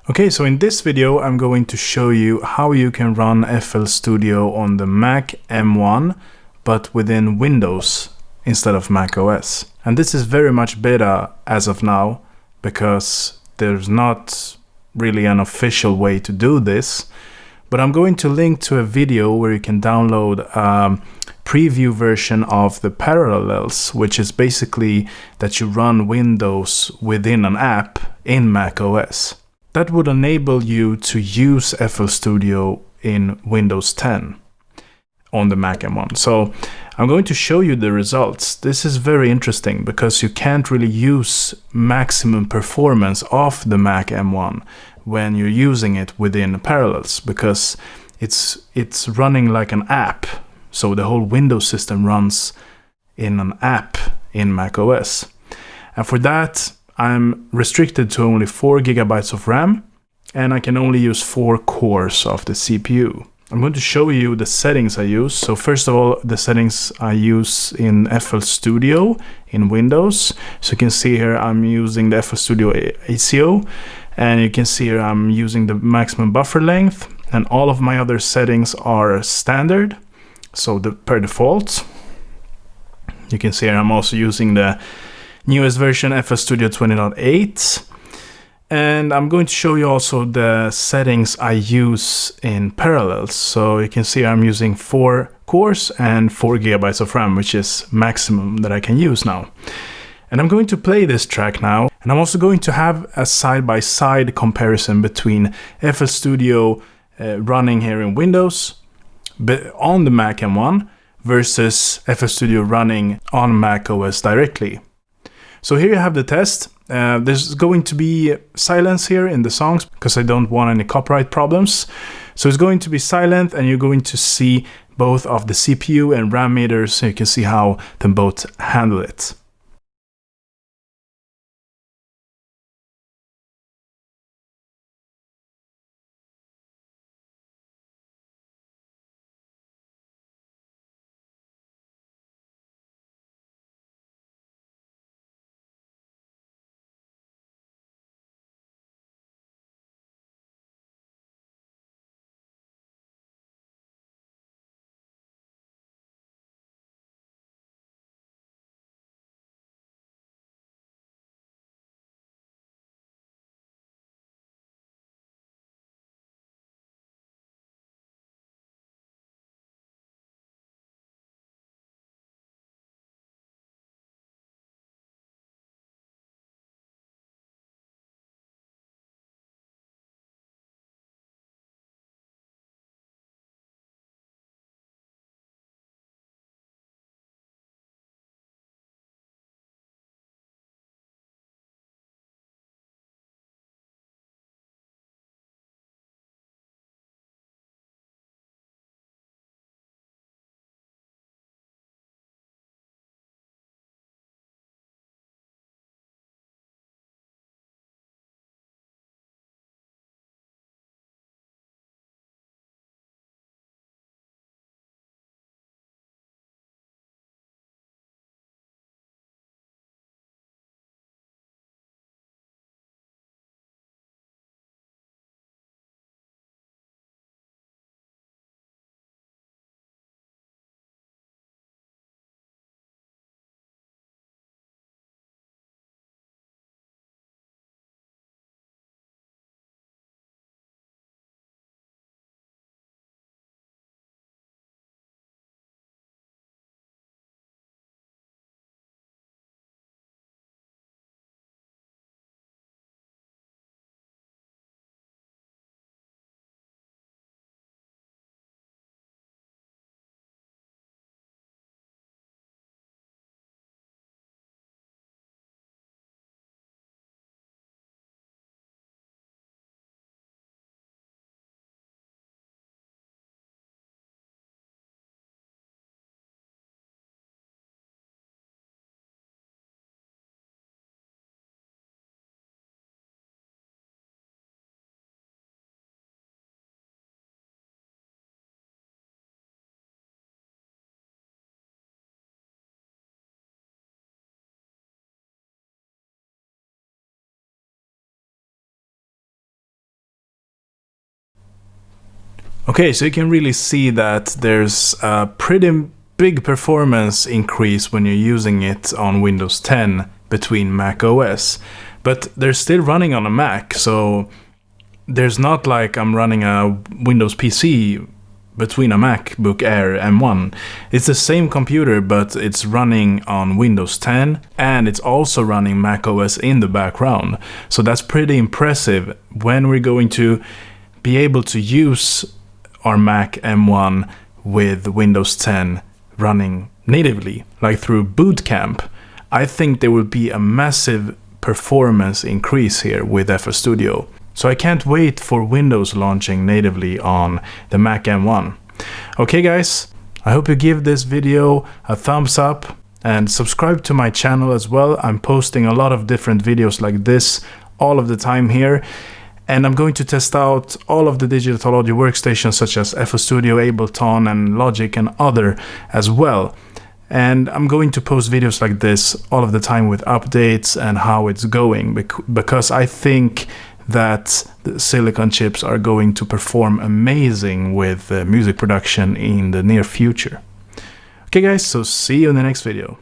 Okay, so in this video I'm going to show you how you can run FL Studio on the Mac M1 but within Windows instead of Mac OS. And this is very much beta as of now because there's not really an official way to do this. But I'm going to link to a video where you can download a preview version of the Parallels, which is basically that you run Windows within an app in Mac OS. That would enable you to use FL Studio in Windows 10 on the Mac M1. So I'm going to show you the results. This is very interesting because you can't really use maximum performance of the Mac M1 when you're using it within Parallels because it's running like an app. So the whole Windows system runs in an app in Mac OS. And for that, I'm restricted to only 4 GB of RAM and I can only use 4 cores of the CPU. I'm going to show you the settings I use. So first of all, the settings I use in FL Studio in Windows. So you can see here I'm using the FL Studio ACO, and you can see here I'm using the maximum buffer length, and all of my other settings are standard, so per default. You can see here I'm also using the newest version, FL Studio 20.8. And I'm going to show you also the settings I use in Parallels. So you can see I'm using 4 cores and 4 GB of RAM, which is maximum that I can use now. And I'm going to play this track now. And I'm also going to have a side-by-side comparison between FL Studio running here in Windows on the Mac M1 versus FL Studio running on Mac OS directly. So here you have the test. There's going to be silence here in the songs because I don't want any copyright problems. So it's going to be silent and you're going to see both of the CPU and RAM meters so you can see how them both handle it. Okay, so you can really see that there's a pretty big performance increase when you're using it on Windows 10 between Mac OS. But they're still running on a Mac, so there's not like I'm running a Windows PC between a MacBook Air M1. It's the same computer, but it's running on Windows 10 and it's also running Mac OS in the background. So that's pretty impressive when we're going to be able to use our Mac M1 with Windows 10 running natively, like through Boot Camp. I think there will be a massive performance increase here with FL Studio. So I can't wait for Windows launching natively on the Mac M1. Okay guys, I hope you give this video a thumbs up and subscribe to my channel as well. I'm posting a lot of different videos like this all of the time here. And I'm going to test out all of the digital audio workstations such as FL Studio, Ableton and Logic and other as well. And I'm going to post videos like this all of the time with updates and how it's going, because I think that the silicon chips are going to perform amazing with music production in the near future. Okay guys, so see you in the next video.